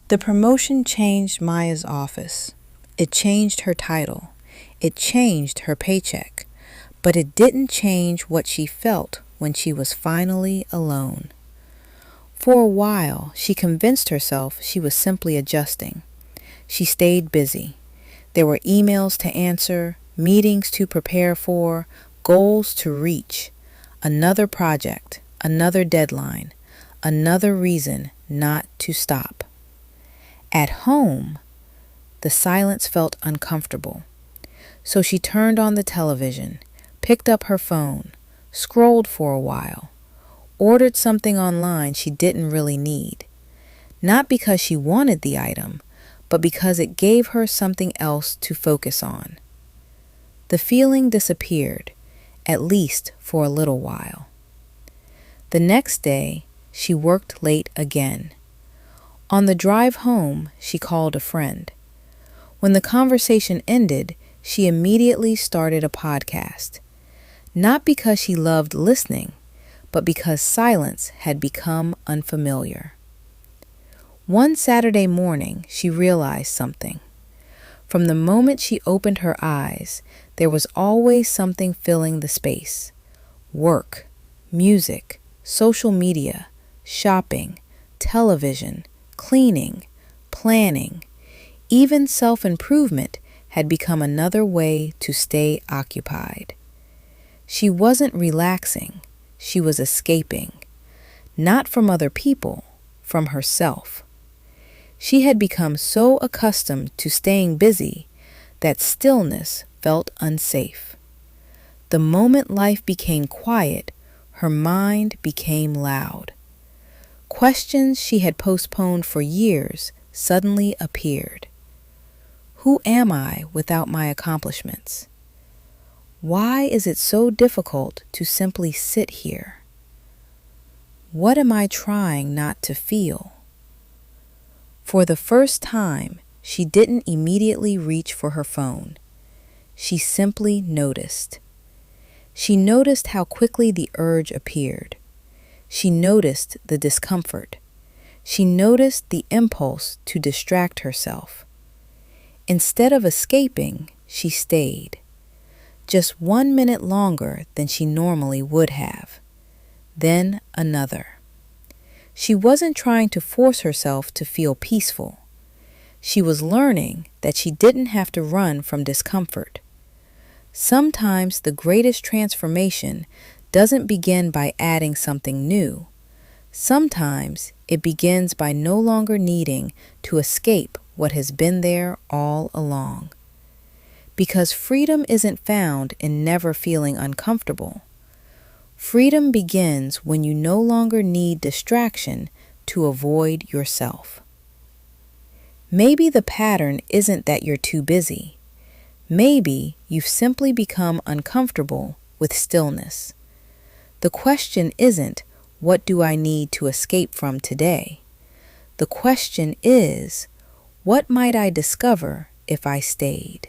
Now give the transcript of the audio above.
The promotion changed Maya's office. It changed her title. It changed her paycheck. But it didn't change what she felt when she was finally alone. For a while, she convinced herself she was simply adjusting. She stayed busy. There were emails to answer, meetings to prepare for, goals to reach. Another project, another deadline, another reason not to stop. At home, the silence felt uncomfortable. So she turned on the television, picked up her phone, scrolled for a while, ordered something online she didn't really need. Not because she wanted the item, but because it gave her something else to focus on. The feeling disappeared, at least for a little while. The next day, she worked late again. On the drive home, she called a friend. When the conversation ended, she immediately started a podcast. Not because she loved listening, but because silence had become unfamiliar. One Saturday morning, she realized something. From the moment she opened her eyes, there was always something filling the space. Work, music, social media, shopping, television, cleaning, planning, even self-improvement had become another way to stay occupied. She wasn't relaxing, she was escaping, not from other people, from herself. She had become so accustomed to staying busy that stillness felt unsafe. The moment life became quiet, her mind became loud. Questions she had postponed for years suddenly appeared. Who am I without my accomplishments? Why is it so difficult to simply sit here? What am I trying not to feel? For the first time, she didn't immediately reach for her phone. She simply noticed. She noticed how quickly the urge appeared. She noticed the discomfort. She noticed the impulse to distract herself. Instead of escaping, she stayed. Just 1 minute longer than she normally would have. Then another. She wasn't trying to force herself to feel peaceful. She was learning that she didn't have to run from discomfort. Sometimes the greatest transformation doesn't begin by adding something new. Sometimes it begins by no longer needing to escape what has been there all along. Because freedom isn't found in never feeling uncomfortable. Freedom begins when you no longer need distraction to avoid yourself. Maybe the pattern isn't that you're too busy. Maybe you've simply become uncomfortable with stillness. The question isn't, what do I need to escape from today? The question is, what might I discover if I stayed?